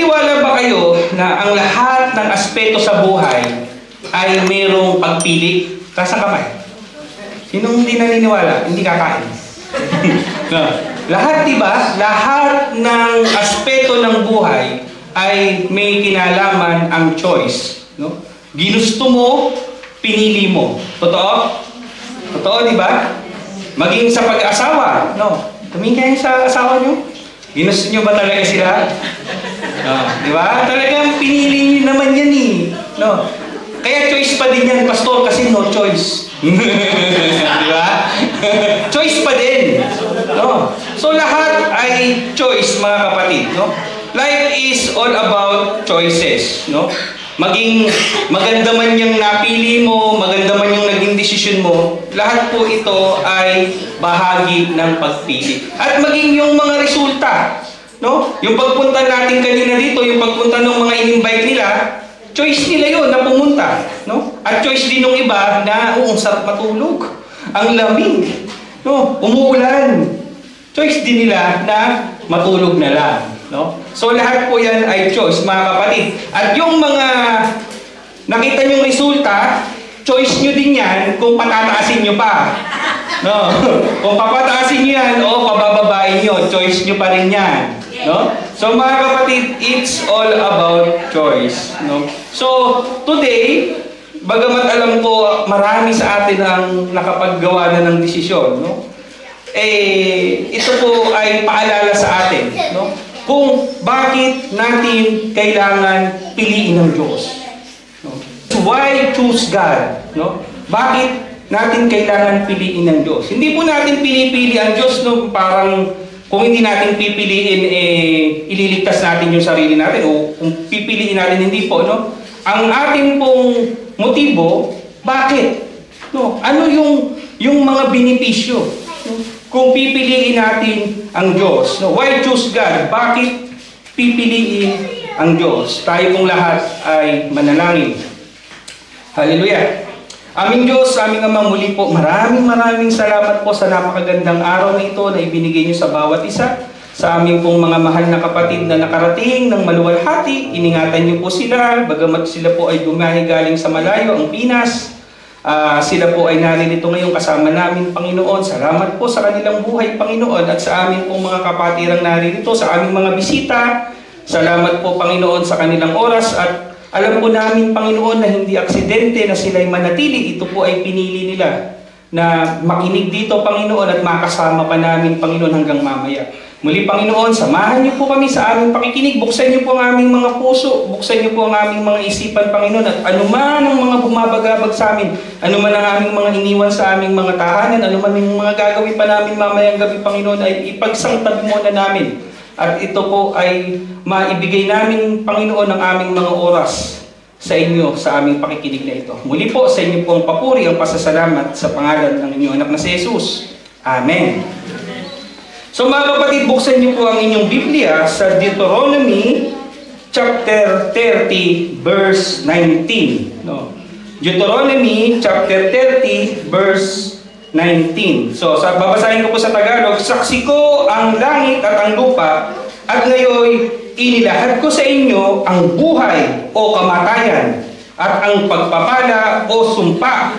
Naniniwala ba kayo na ang lahat ng aspeto sa buhay ay mayroong pagpili? Taas ang kamay. Sinong hindi naniniwala? Hindi kakain. No. Lahat, diba? Lahat ng aspeto ng buhay ay may kinalaman ang choice. No? Ginusto mo, pinili mo. Totoo? Totoo, diba? Maging sa pag-asawa. No? Tumingin kayo sa asawa nyo. Ginusto nyo ba talaga sila? No. Diba? Talagang pinili nyo naman yan eh. No. Kaya choice pa din yan, pastor, kasi no choice. Diba? Choice pa din. No. So lahat ay choice, mga kapatid. No? Life is all about choices. No? Maging maganda man yung napili mo, maganda man yung naging desisyon mo, lahat po ito ay bahagi ng pagpili. At maging yung mga resulta, no? Yung pagpunta natin kanina dito, yung pagpunta ng mga in-invite nila, choice nila yun na pumunta, no? At choice din ng iba na, sarap matulog, ang lamig, no? Umuulan. Choice din nila na matulog na lang. No? So lahat po yan ay choice, mga kapatid. At yung mga nakita nyong resulta, choice nyo din yan kung patataasin nyo pa. No? Kung papataasin nyo yan o pabababain nyo, choice nyo pa rin yan. No? So mga kapatid, it's all about choice. No? So today, bagamat alam ko marami sa atin ang nakapaggawa na ng desisyon, no? Ito po ay paalala sa atin, no? Kung bakit natin kailangan piliin ng Diyos. No? Why choose God? No? Bakit natin kailangan piliin ng Diyos? Hindi po natin pinipili ang Diyos, no? Parang kung hindi natin pipiliin, ililigtas natin yung sarili natin, o kung pipiliin natin, hindi po. No? Ang ating pong motibo, bakit? No? Ano yung mga benepisyo? No? Kung pipiliin natin ang Diyos. No? Why choose God? Bakit pipiliin ang Diyos? Tayo pong lahat ay manalangin. Hallelujah! Aming Diyos, aming Ama, muli po, maraming salamat po sa napakagandang araw na ito na ibinigay niyo sa bawat isa. Sa aming pong mga mahal na kapatid na nakarating ng maluwalhati, iningatan niyo po sila, bagamat sila po ay dumahi galing sa malayo, ang Pinas. Sila po ay naririto ngayon kasama namin, Panginoon. Salamat po sa kanilang buhay, Panginoon, at sa amin pong mga kapatirang naririto, sa aming mga bisita. Salamat po, Panginoon, sa kanilang oras, at alam po namin, Panginoon, na hindi aksidente na sila'y manatili. Ito po ay pinili nila na makinig dito, Panginoon, at makasama pa namin, Panginoon, hanggang mamaya. Muli, Panginoon, samahan niyo po kami sa aming pakikinig. Buksan niyo po ang aming mga puso. Buksan niyo po ang aming mga isipan, Panginoon. At anuman ang mga bumabagabag sa amin, anuman ang aming mga iniwan sa aming mga tahanan, anuman ang mga gagawin pa namin mamayang gabi, Panginoon, ay ipagsangtab mo na namin. At ito po ay maibigay namin, Panginoon, ang aming mga oras sa inyo, sa aming pakikinig na ito. Muli po, sa inyo po ang papuri, ang pasasalamat sa pangalan ng inyong anak na si Jesus. Amen. So mga kapatid, buksan niyo po ang inyong Biblia sa Deuteronomy chapter 30 verse 19. No? Deuteronomy chapter 30 verse 19. So babasahin ko po sa Tagalog, saksi ko ang langit at ang lupa, at ngayon inilahad ko sa inyo ang buhay o kamatayan at ang pagpapala o sumpa.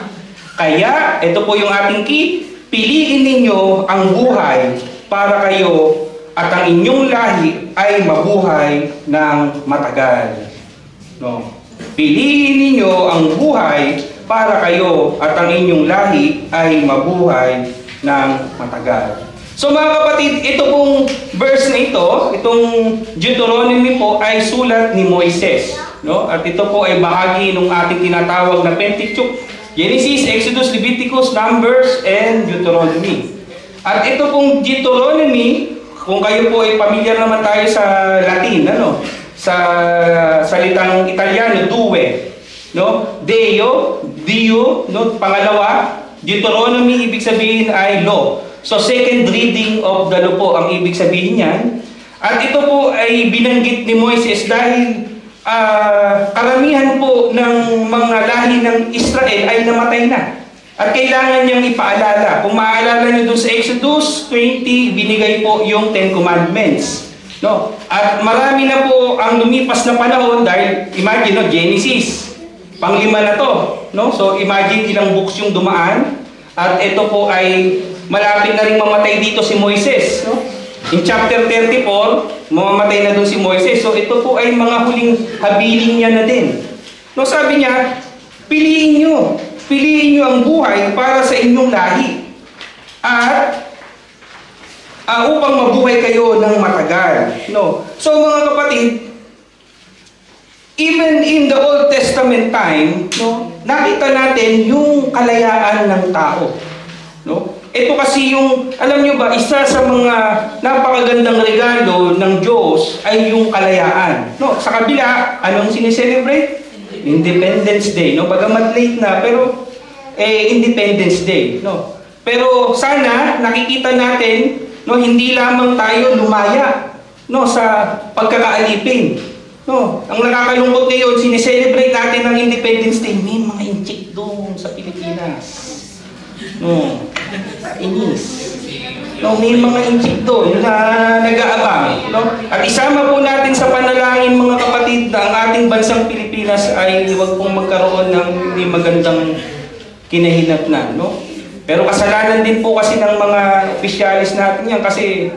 Kaya, ito po yung ating key, piliin ninyo ang buhay para kayo at ang inyong lahi ay mabuhay ng matagal. No? Piliin ninyo ang buhay para kayo at ang inyong lahi ay mabuhay ng matagal. So mga kapatid, ito pong verse na ito, itong Deuteronomy po ay sulat ni Moises. No? At ito po ay bahagi ng ating tinatawag na Pentateuch. Genesis, Exodus, Leviticus, Numbers, and Deuteronomy. At ito pong Deuteronomy, kung kayo po ay pamilyar naman tayo sa Latin, ano? Sa salitang Italiano, due, no? Deo, Dio, no? Pangalawa, Deuteronomy, ibig sabihin ay law. So second reading of the law po ang ibig sabihin niyan. At ito po ay binanggit ni Moises dahil karamihan po ng mga lahi ng Israel ay namatay na. At kailangan niyang ipaalala. Kung maaalala niyo doon sa Exodus 20, binigay po yung 10 Commandments. No? At marami na po ang lumipas na panahon dahil imagine, no, Genesis, panglima na to. No? So imagine ilang books yung dumaan. At ito po ay malapit na rin mamatay dito si Moises. No? In chapter 34, mamamatay na dun si Moises. So ito po ay mga huling habiling niya na din. No, sabi niya, piliin nyo ang buhay para sa inyong lahi. At upang mabuhay kayo ng matagal. No? So mga kapatid, even in the Old Testament time, no, nakita natin yung kalayaan ng tao. No? Ito kasi yung, alam nyo ba, isa sa mga napakagandang regalo ng Diyos ay yung kalayaan. No? Sa kabila, anong sineselebrate? Independence Day. No? Bagamat late na, pero Independence Day. No? Pero sana nakikita natin, no, hindi lamang tayo lumaya, no, sa pagkakaalipin. No, ang nakakalungkot ngayon, sineselebrate natin ng Independence Day, may mga inchik doon sa Pilipinas. No, inis. No, may mga inchik doon na nag-aabang. No? At isama po natin sa panalangin, mga kapatid, na ang ating bansang Pilipinas ay huwag pong magkaroon ng hindi magandang kinahinatnan. No? Pero kasalanan din po kasi ng mga opisyalis natin yan kasi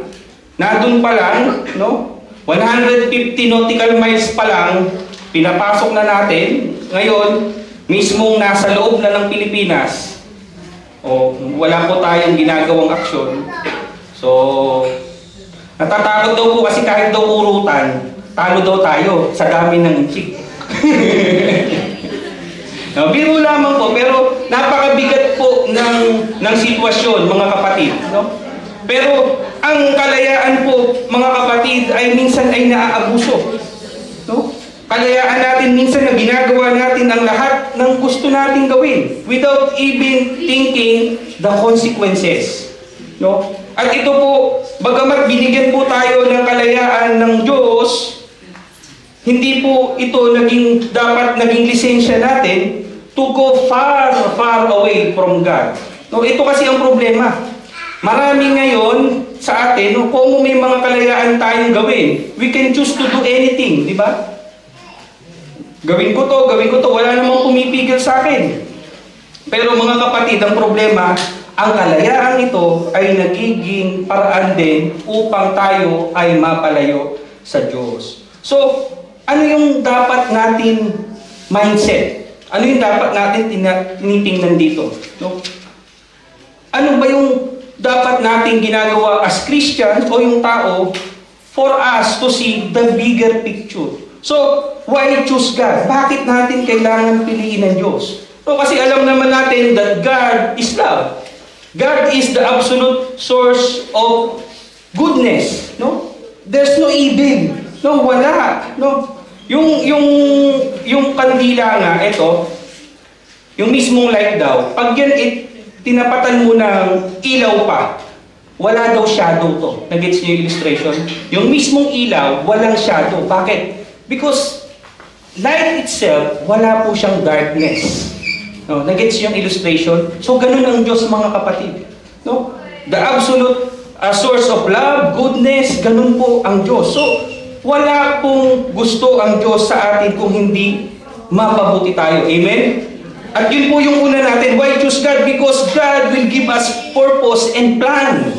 nandun pa lang, no? 150 nautical miles pa lang, pinapasok na natin. Ngayon, mismong nasa loob na ng Pilipinas, wala po tayong ginagawang aksyon. So, natatakot daw po kasi kahit daw urutan, talo daw tayo sa dami ng inchik. No, biro lamang po, pero napakabigat po ng sitwasyon, mga kapatid. No? Pero ang kalayaan po, mga kapatid, ay minsan ay naaabuso. No? Kalayaan natin minsan na ginagawa natin ang lahat ng gusto nating gawin without even thinking the consequences. No? At ito po, bagamat binigyan po tayo ng kalayaan ng Diyos, hindi po ito dapat naging lisensya natin to go far, far away from God. No, ito kasi ang problema. Marami ngayon sa atin, no, kung may mga kalayaan tayong gawin, we can choose to do anything, di ba? Gawin ko to, wala namang pumipigil sa akin. Pero mga kapatid, ang problema, ang kalayaan ito ay nagiging paraan din upang tayo ay mapalayo sa Diyos. So, ano yung dapat natin mindset? Ano yung dapat natin tinitingnan dito? No? Ano ba yung dapat natin ginagawa as Christians o yung tao for us to see the bigger picture? So, why choose God? Bakit natin kailangan piliin ng Diyos? So, kasi alam naman natin that God is love. God is the absolute source of goodness. No? There's no evil. No, wala. No? Yung kandila nga, ito, yung mismong light daw, pag yan tinapatan mo ng ilaw pa, wala daw shadow to. Nag-gets niyo yung illustration? Yung mismong ilaw, walang shadow. Bakit? Because light itself, wala po siyang darkness. No, nag-gets yung illustration? So, ganun ang Diyos, mga kapatid. No? The absolute source of love, goodness, ganun po ang Diyos. So, wala pong gusto ang Diyos sa atin kung hindi mapabuti tayo. Amen? At yun po yung una natin. Why choose God? Because God will give us purpose and plan.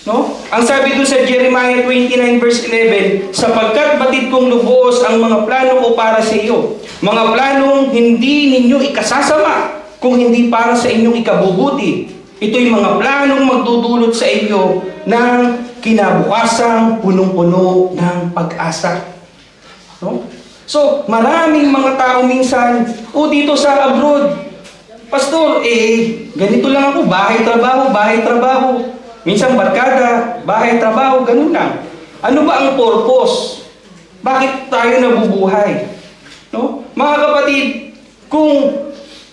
No? Ang sabi doon sa Jeremiah 29 verse 11, sapagkat batid kong lubos ang mga plano ko para sa iyo. Mga planong hindi ninyo ikasasama kung hindi para sa inyong ikabubuti. Ito'y mga planong magdudulot sa inyo ng kinabukasang punong-puno ng pag-asa. No? So, maraming mga tao minsan, dito sa abroad, Pastor, ganito lang ako, bahay-trabaho. Minsan barkada, bahay-trabaho, ganun lang. Ano ba ang purpose? Bakit tayo nabubuhay? No? Mga kapatid, kung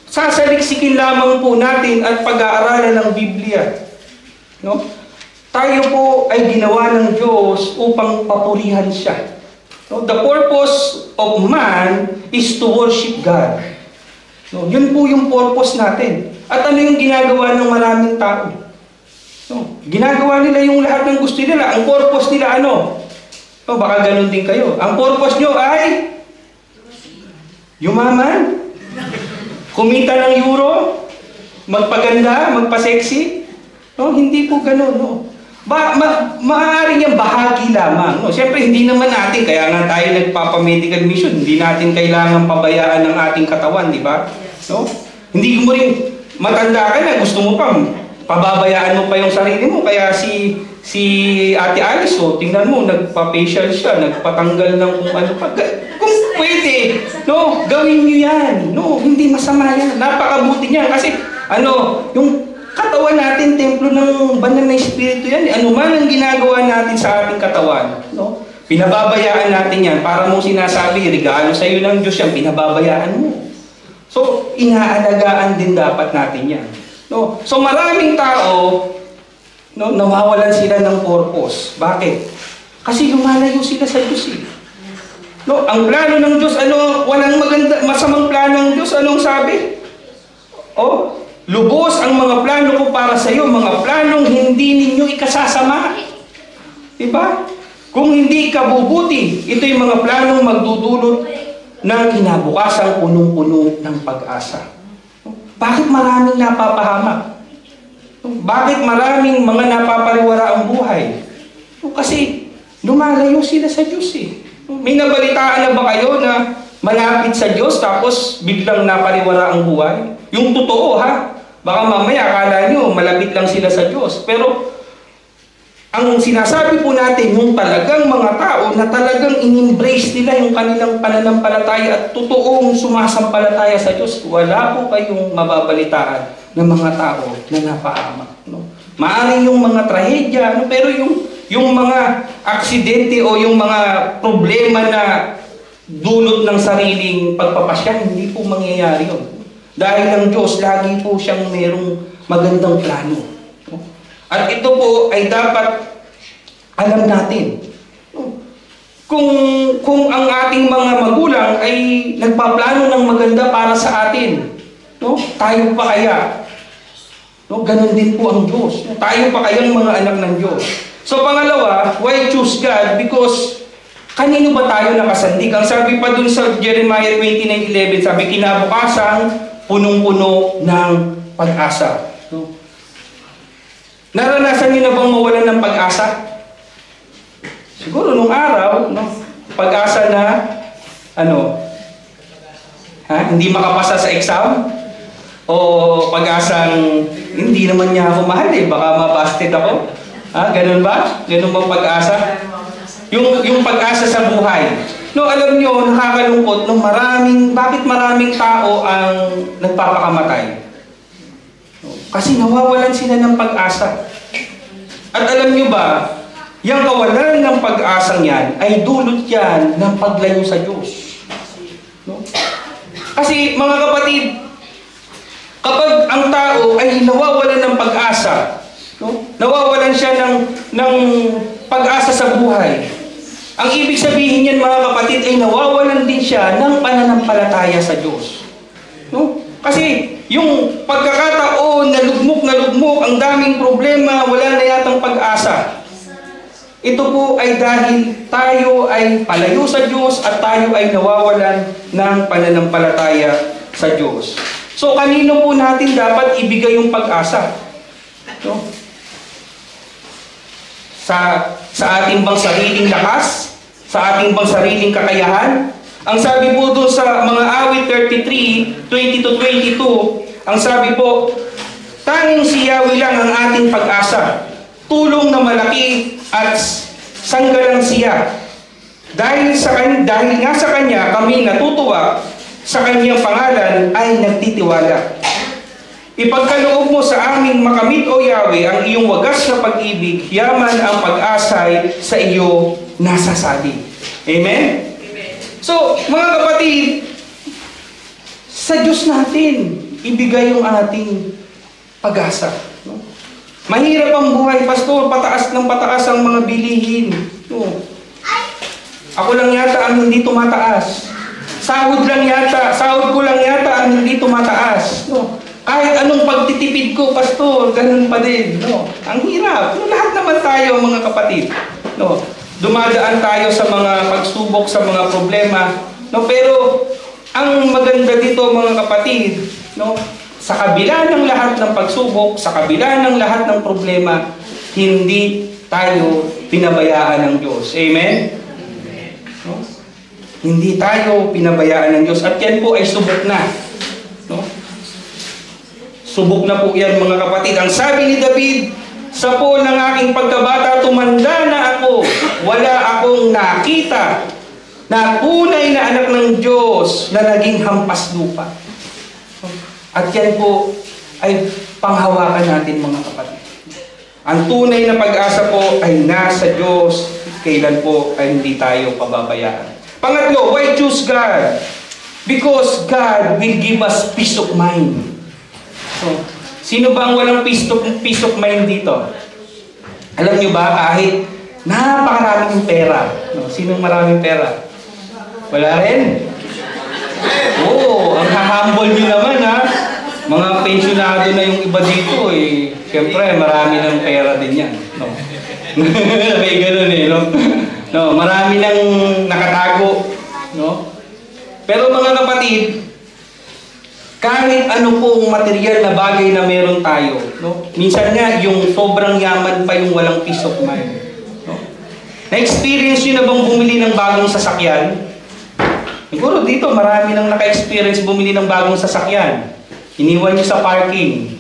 sasaliksikin lamang po natin at pag-aaralan ng Biblia, no? Tayo po ay ginawa ng Diyos upang papurihan siya. No? The purpose of man is to worship God. No? Yun po yung purpose natin. At ano yung ginagawa ng maraming tao? No? Ginagawa nila yung lahat ng gusto nila. Ang purpose nila ano? O baka ganun din kayo. Ang purpose nyo ay yumaman, kumita ng euro, magpaganda, magpa-sexy. No, hindi po ganun, no. Maaari niyang bahagi lamang, no. Siyempre hindi naman natin, kaya nga tayo nagpapa-medical mission, hindi natin kailangan pabayaan ng ating katawan, di ba? No? Hindi mo rin matanda ka na, gusto mo pa pababayaan mo pa yung sarili mo. Kaya si Ate Alice, tingnan mo, nagpa-facial siya, nagpatanggal ng kung ano pa. Kung pwede, no, gawin niyo yan. No, hindi masama yan. Napakabuti niyan. Kasi, yung katawan natin, templo ng banal na espiritu yan. Ano man ang ginagawa natin sa ating katawan, no? Pinababayaan natin yan. Para mo sinasabi, regalo sa iyo ng Diyos yan, pinababayaan mo. So, inaalagaan din dapat natin yan. No? So, maraming tao, no, nawawalan sila ng purpose. Bakit? Kasi lumalayo sila sa Diyos. No, ang plano ng Diyos, walang masamang plano ng Diyos. Anong sabi? Lubos ang mga plano ko para sa iyo, mga planong hindi ninyo ikasasama. Diba? Kung hindi ka bubuti, ito yung mga planong magdudulot ng kinabukasan punong-puno ng pag-asa. Bakit maraming napapahamak? Bakit maraming mga napapariwara ang buhay? Kasi lumalayo sila sa Diyos eh. May nabalitaan na ba kayo na malapit sa Diyos tapos biglang napariwara ang buhay? Yung totoo ha? Baka mamaya akala nyo malapit lang sila sa Diyos. Pero ang sinasabi po natin, yung talagang mga tao na talagang in-embrace nila yung kanilang pananampalataya at totoong sumasampalataya sa Diyos, wala po kayong mababalitaan ng mga tao na napaamak. No? Maaaring yung mga trahedya, pero yung mga aksidente o yung mga problema na dulot ng sariling pagpapasya, hindi po mangyayari yun. Dahil ang Diyos, lagi po siyang merong magandang plano. At ito po ay dapat alam natin. Kung ang ating mga magulang ay nagpaplano ng maganda para sa atin, no? Tayo pa kaya? No? Ganon din po ang Diyos. No? Tayo pa kayang mga anak ng Diyos. So pangalawa, why choose God? Because kanino ba tayo nakasandig? Ang sabi pa dun sa Jeremiah 29:11, sabi, kinabukasan, punong-puno ng pag-asa. No? Naranasan niyo na bang mawalan ng pag-asa? Siguro nung araw, no? Pag-asa na, hindi makapasa sa exam? O pag-asang, hindi naman niya ako mahal baka mabasted ako? Ganun ba? Ganun bang pag-asa? Yung pag-asa sa buhay. No, alam niyo, nakakalungkot, bakit maraming tao ang nagpapakamatay? Kasi nawawalan sila ng pag-asa. At alam nyo ba, yung kawalan ng pag-asang yan ay dulot yan ng paglayo sa Diyos. No? Kasi mga kapatid, kapag ang tao ay nawawalan ng pag-asa, no? Nawawalan siya ng pag-asa sa buhay. Ang ibig sabihin yan mga kapatid ay nawawalan din siya ng pananampalataya sa Diyos. No? Kasi yung pagkakataon na lugmok, ang daming problema, wala na yatang pag-asa. Ito po ay dahil tayo ay palayo sa Diyos at tayo ay nawawalan ng pananampalataya sa Diyos. So kanino po natin dapat ibigay yung pag-asa? No? Sa ating bang sariling lakas? Sa ating bang sariling kakayahan? Ang sabi po doon sa mga awit 33, 20-22, ang sabi po, tanging si Yahweh lang ang ating pag-asa, tulong na malaki at sanggalang siya. Dahil nga sa Kanya kami natutuwa, sa Kanyang pangalan ay nagtitiwala. Ipagkaloob mo sa aming makamit, O Yahweh, ang iyong wagas na pag-ibig, yaman ang pag-asay sa iyo nasasabi. Amen? So, mga kapatid, sa Diyos natin ibigay yung ating pag-asa. No? Mahirap ang buhay, pastor, pataas ng pataas ang mga bilihin. No? Ako lang yata ang hindi tumataas. Sahod ko lang yata ang hindi tumataas. No? Kahit anong pagtitipid ko, pastor, ganun pa din. No? Ang hirap. No? Lahat naman tayo, mga kapatid. No? dumadaan tayo sa mga pagsubok, sa mga problema, no? Pero ang maganda dito mga kapatid, no? Sa kabila ng lahat ng pagsubok, sa kabila ng lahat ng problema, hindi tayo pinabayaan ng Diyos. Amen? No? Hindi tayo pinabayaan ng Diyos. At yan po ay subok na. No? Subok na po yan mga kapatid. Ang sabi ni David, sa po ng aking pagkabata, tumanda na ako. Wala akong nakita na tunay na anak ng Diyos na naging hampas lupa. At yan po ay panghawakan natin mga kapatid. Ang tunay na pag-asa po ay nasa Diyos. Kailan po ay hindi tayo pababayaan. Pangatlo, why choose God? Because God will give us peace of mind. So, sino ba ang walang peace of mind dito? Alam nyo ba, kahit napakaraming pera. No? Sinong maraming pera? Wala rin? Oo, ang humble nyo naman ha. Mga pensyonado na yung iba dito eh. Siyempre, marami ng pera din yan. No? May ganun eh. No? No, marami nang nakatago. No? Pero mga kapatid, kahit ano pong material na bagay na meron tayo, no? Minsan nga, yung sobrang yaman pa yung walang peace of mind. No? Na-experience nyo na bang bumili ng bagong sasakyan? Siguro dito, marami nang naka-experience bumili ng bagong sasakyan. Iniwan nyo sa parking.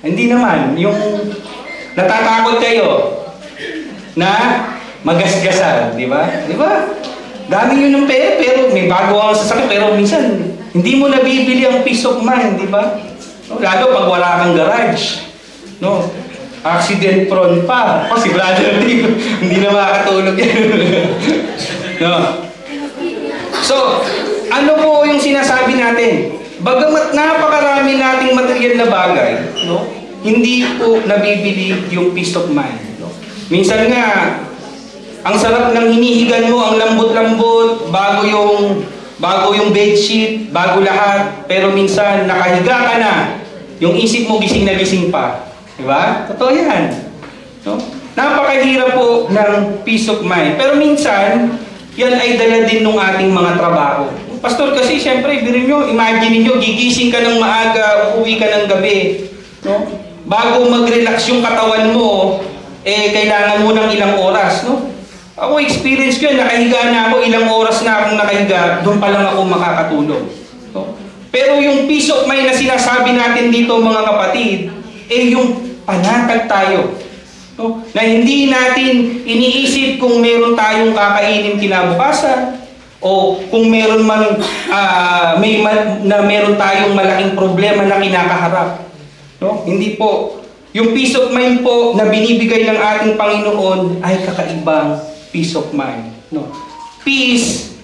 Hindi naman. Yung natatakot kayo na magasgasan. Di ba? Di ba? Dami yun ng pera, pero may bago ang sasakyan. Pero minsan, hindi mo nabibili ang peace of mind. Di ba? Lalo pag wala kang garage. No? Accident prone pa. Kasi brother, hindi na makakatulog yan. No? So, ano po yung sinasabi natin? Bagamat napakarami nating material na bagay, no? Hindi po nabibili yung peace of mind. No? Minsan nga, ang sarap ng hinihigan mo, ang lambot-lambot, bago yung bedsheet, bago lahat, pero minsan nakahiga ka na, yung isip mo gising na gising pa. Diba? Totoo yan. No? Napakahirap po ng peace of mind. Pero minsan, yan ay dala din ng ating mga trabaho. Pastor, kasi siyempre, birin nyo, imagine nyo, gigising ka ng maaga, uuwi ka ng gabi. No? Bago mag-relax yung katawan mo, kailangan mo ng ilang oras. No? Ako, experience ko yun, nakahiga na ako, ilang oras na akong nakahiga, doon pa lang ako makakatulog. No? Pero yung peace of mind na sinasabi natin dito, mga kapatid, yung panatag tayo. No? Na hindi natin iniisip kung meron tayong kakainin kinabukasan, o kung meron man meron tayong malaking problema na kinakaharap. No? Hindi po. Yung peace of mind po na binibigay ng ating Panginoon ay kakaibang peace of mind. No? Peace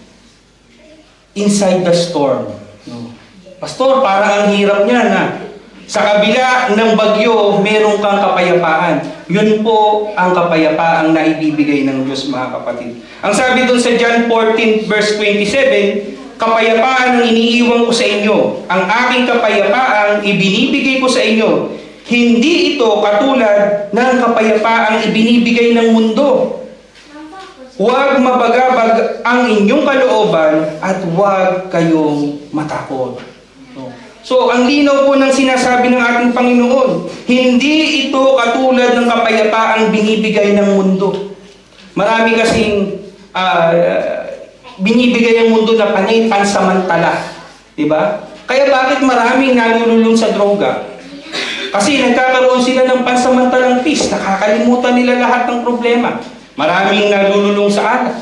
inside the storm. No? Pastor, parang ang hirap niya na sa kabila ng bagyo, meron kang kapayapaan. Yun po ang kapayapaang naibibigay ng Diyos, mga kapatid. Ang sabi dun sa John 14 verse 27, kapayapaan ang iniiwan ko sa inyo. Ang aking kapayapaang ibinibigay ko sa inyo. Hindi ito katulad ng kapayapaang ibinibigay ng mundo. Huwag mabagabag ang inyong kalooban at huwag kayong matakot. So, ang linaw po ng sinasabi ng ating Panginoon, hindi ito katulad ng kapayapaang binibigay ng mundo. Marami kasing binibigay ang mundo na pansamantala. Diba? Kaya bakit maraming nalululong sa droga? Kasi nagkakaroon sila ng pansamantalang peace. Nakakalimutan nila lahat ng problema. Maraming nalululong sa alak.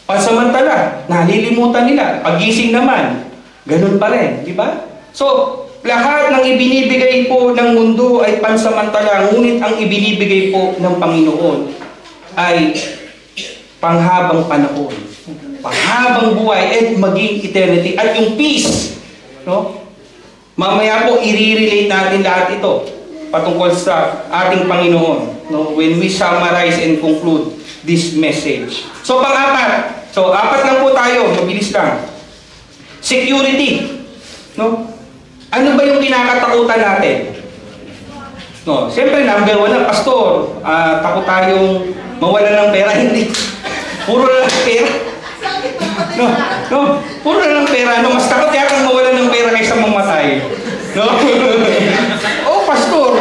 Pansamantala, nalilimutan nila. Pagising naman, ganun pa rin. Diba? So, lahat ng ibinibigay po ng mundo ay pansamantala, ngunit ang ibinibigay po ng Panginoon ay panghabang panahon, panghabang buhay, at maging eternity. At yung peace, no? Mamaya po, i-relate natin lahat ito patungkol sa ating Panginoon, no? When we summarize and conclude this message. So, pang-apat. So, apat lang po tayo, mabilis lang. Security. No? Ano ba yung kinakatakutan natin? No, siyempre number one na, pastor, takot tayong Mawala ng pera, hindi. Puro na lang pera. No, no, puro na lang pera. No, mas takot yata mawala ng pera kaysa mamatay. No? Oh, pastor.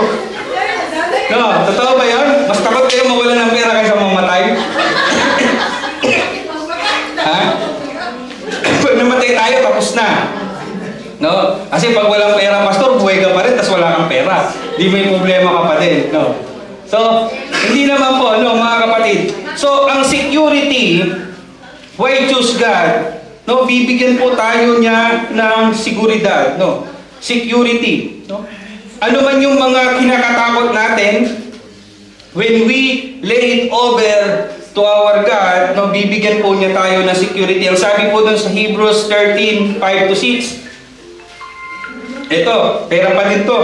No, totoo ba yun? Mas takot kayo mawala ng pera kaysa mamatay? Ha? Pag namatay tayo, tapos na. No? Kasi pag walang pera, pastor, buhay ka pa rin, tapos wala kang pera. Di may problema ka pa din. No? So, hindi naman po, no, mga kapatid. So, ang security, why choose God? No, bibigyan po tayo niya ng seguridad, no? Security, no? Ano man yung mga kinakatakot natin, when we lay it over to our God, no, bibigyan po niya tayo ng security. Ang sabi po dun sa Hebrews 13:5-6, ito, pera pa din to.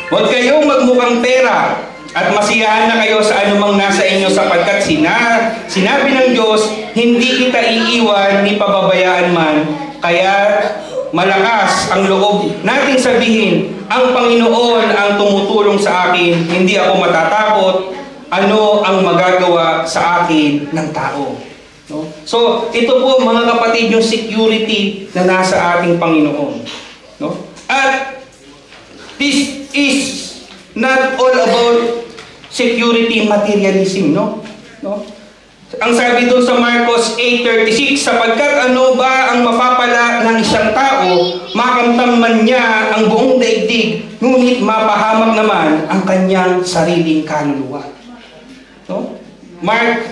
Huwag kayong magmukhang pera at masiyahan na kayo sa anumang nasa inyo sapagkat sinabi ng Diyos, hindi kita iiwan ni pababayaan man, kaya malakas ang loob nating sabihin, ang Panginoon ang tumutulong sa akin, hindi ako matatakot, ano ang magagawa sa akin ng tao. No? So, ito po mga kapatid, yung security na nasa ating Panginoon. No? At this is not all about security materialism, no? No? Ang sabi doon sa Marcos 8:36, sapagkat ano ba ang mapapala ng isang tao, makamtam man niya ang buong daigdig, ngunit mapahamak naman ang kanyang sariling kaluluwa. No? Mark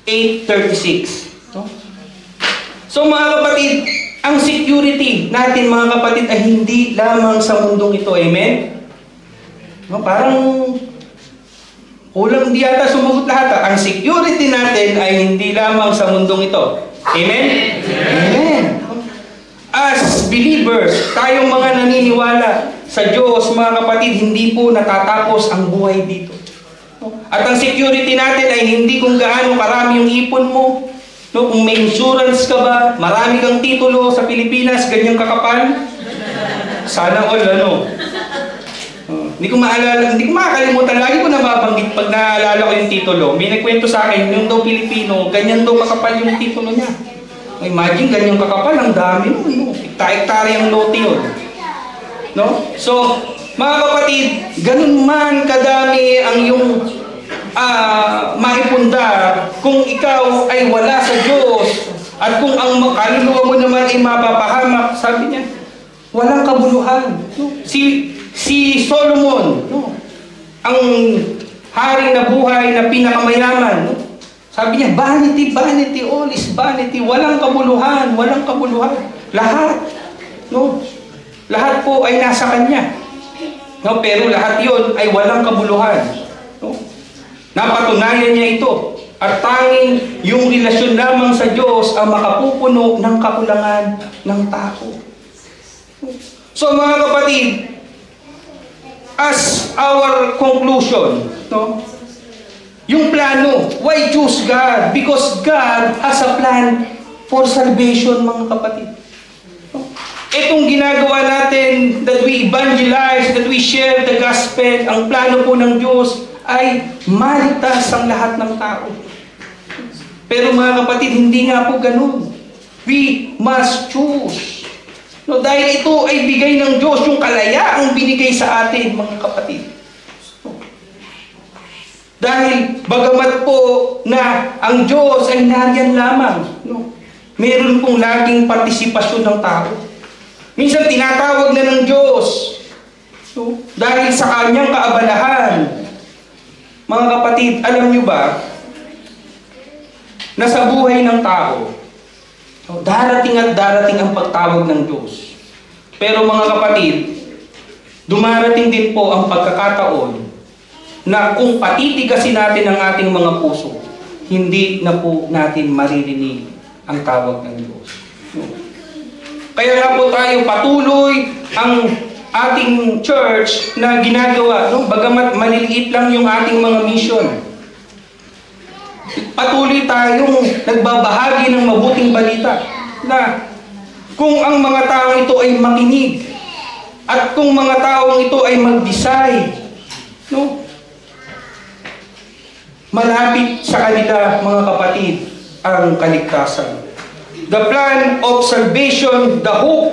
8:36. No? So mga kapatid, ang security natin mga kapatid ay hindi lamang sa mundong ito. Amen? No, parang kulang di yata sumagot lahat. Ang security natin ay hindi lamang sa mundong ito. Amen? Amen. As believers, tayong mga naniniwala sa Diyos, mga kapatid, hindi po natatapos ang buhay dito. At ang security natin ay hindi kung gaano karami yung ipon mo. No, kung may insurance ka ba, marami kang titulo sa Pilipinas, ganyang kakapal. Sana all, ano. Hindi ko makakalimutan. Lagi ko nababanggit pag naalala ko yung titulo. May nagkwento sa akin, yung daw Pilipino, ganyan daw kakapal yung titulo niya. Imagine, ganyan kakapal, ang dami nun. No? Hektar-hektare ang lote yun. No? So, mga kapatid, ganun man kadami ang yung maipunda kung ikaw ay wala sa Diyos at kung ang kaluluwa mo naman ay mapapahamak, sabi niya, walang kabuluhan. No? Si Solomon, no? Ang hari na buhay na pinakamayaman, no? Sabi niya, vanity, vanity, all is vanity, walang kabuluhan, walang kabuluhan. Lahat, no? Lahat po ay nasa kanya. No? Pero lahat yon ay walang kabuluhan. No? Napatunayan niya ito. At tanging yung relasyon lamang sa Diyos ang makapupuno ng kakulangan ng tao. So mga kapatid, as our conclusion, no? Yung plano, why choose God? Because God has a plan for salvation, mga kapatid. No? Itong ginagawa natin, that we evangelize, that we share the gospel, ang plano po ng Diyos ay maligtas ang lahat ng tao. Pero mga kapatid, hindi nga po ganun. We must choose. No, dahil ito ay bigay ng Diyos, yung kalayaang binigay sa atin, mga kapatid. No. Dahil bagamat po na ang Diyos ay nariyan lamang, no, meron pong laging partisipasyon ng tao. Minsan tinatawag na ng Diyos, no, dahil sa kanyang kaabalahan. Mga kapatid, alam nyo ba na sa buhay ng tao, darating at darating ang pagtawag ng Diyos. Pero mga kapatid, dumarating din po ang pagkakataon na kung patitigasin natin ang ating mga puso, hindi na po natin maririnig ang tawag ng Diyos. Kaya nga po tayo patuloy ang ating church na ginagawa, no? Bagamat maliliit lang yung ating mga mission. Patuloy tayong nagbabahagi ng mabuting balita na kung ang mga taong ito ay makinig at kung mga taong ito ay mag-decide, no? malapit sa kanila, mga kapatid, ang kaligtasan. The plan of salvation, the hope,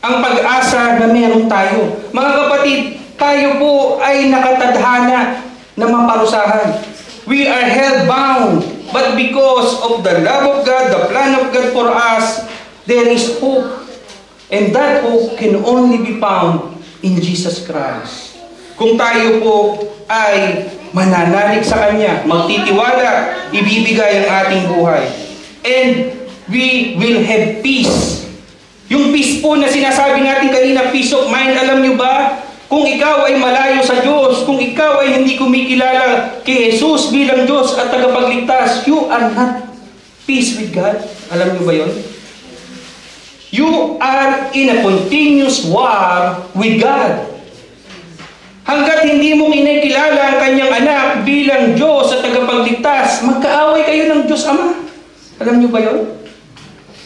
ang pag-asa na meron tayo. Mga kapatid, tayo po ay nakatadhana na maparusahan. We are hell-bound, but because of the love of God, the plan of God for us, there is hope. And that hope can only be found in Jesus Christ. Kung tayo po ay mananalig sa Kanya, magtitiwala, ibibigay ang ating buhay. And we will have peace. Yung peace po na sinasabi natin kanina, peace of mind, alam nyo ba? Kung ikaw ay malayo sa Diyos, kung ikaw ay hindi kumikilala kay Jesus bilang Diyos at tagapagligtas, you are not peace with God. Alam nyo ba yun? You are in a continuous war with God. Hanggat hindi mo kinikilala ang kanyang anak bilang Diyos at tagapagligtas, magkaaway kayo ng Diyos Ama. Alam nyo ba yun?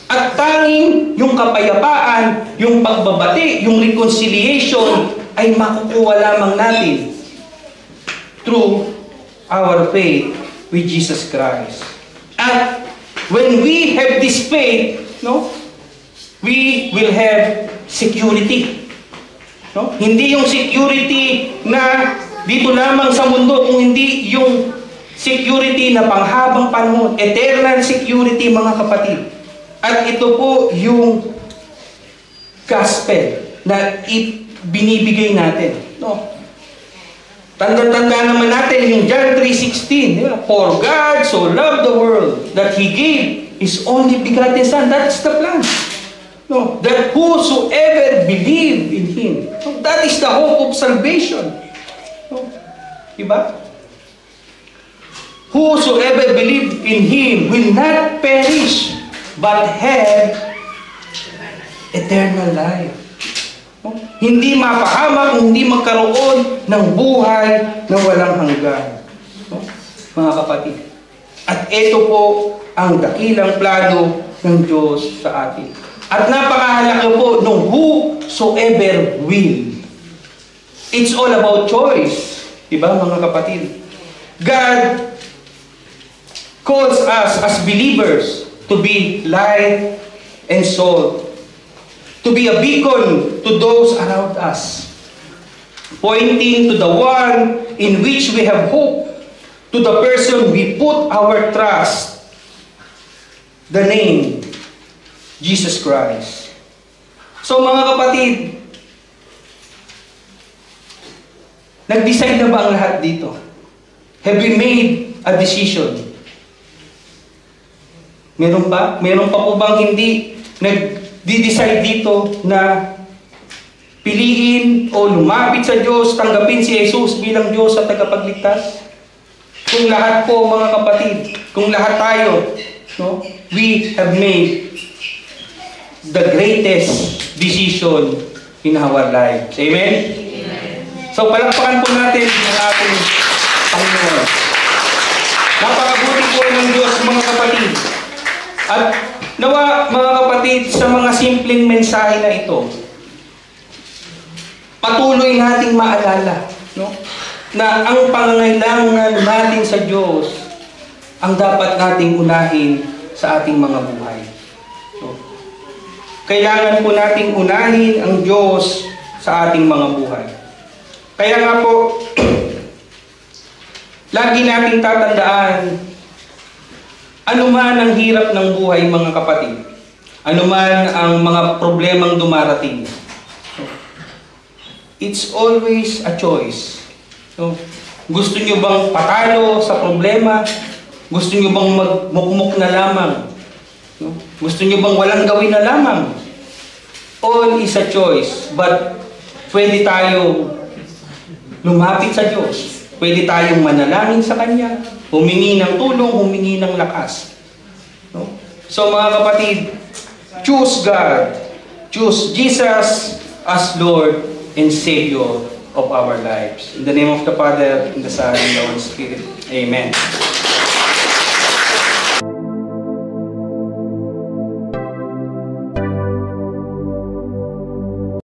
At tanging yung kapayapaan, yung pagbabati, yung reconciliation ay makukuha lamang natin through our faith with Jesus Christ. At when we have this faith, we will have security. Hindi yung security na dito lamang sa mundo, kung hindi yung security na panghabang panahon, eternal security, mga kapatid. At ito po yung gospel na binibigay natin. Tanda-tanda naman natin yung John 3:16. For God so loved the world that He gave His only begotten Son. That's the plan. That whosoever believe in Him. That is the hope of salvation. Diba? Whosoever believe in Him will not perish, but have eternal life. Hindi mapahamak, hindi magkaroon ng buhay na walang hanggan. Mga kapatid. At ito po ang dakilang plano ng Diyos sa atin. At napakahalaga po ng whosoever will. It's all about choice. Diba, mga kapatid? God calls us as believers to be light and salt. To be a beacon to those around us. Pointing to the one in which we have hope. To the person we put our trust. The name, Jesus Christ. So mga kapatid, nag-decide na ba ang lahat dito? Have we made a decision? Meron pa? Meron pa po bang hindi nag-decide dito na piliin o lumapit sa Diyos, tanggapin si Jesus bilang Diyos at tagapagligtas? Kung lahat po, mga kapatid, kung lahat tayo, we have made the greatest decision in our lives. Amen? So, palakpakan po natin ang ating Panginoon. Napakabuti po ng Diyos, mga kapatid. At nawa, mga kapatid, sa mga simpleng mensahe na ito, patuloy nating maalala, na ang pangangailangan natin sa Diyos ang dapat nating unahin sa ating mga buhay. Kailangan po nating unahin ang Diyos sa ating mga buhay. Kaya nga po, lagi nating tatandaan, anuman ang hirap ng buhay, mga kapatid, anuman ang mga problemang dumarating, it's always a choice. Gusto nyo bang patalo sa problema? Gusto nyo bang magmukmuk na lamang? Gusto nyo bang walang gawin na lamang? All is a choice. But pwede tayo lumapit sa Diyos. Pwede tayong manalangin sa Kanya. Humingi ng tulong, humingi ng lakas. So mga kapatid, choose God. Choose Jesus as Lord and Savior of our lives. In the name of the Father, and the Son, and the Holy Spirit. Amen.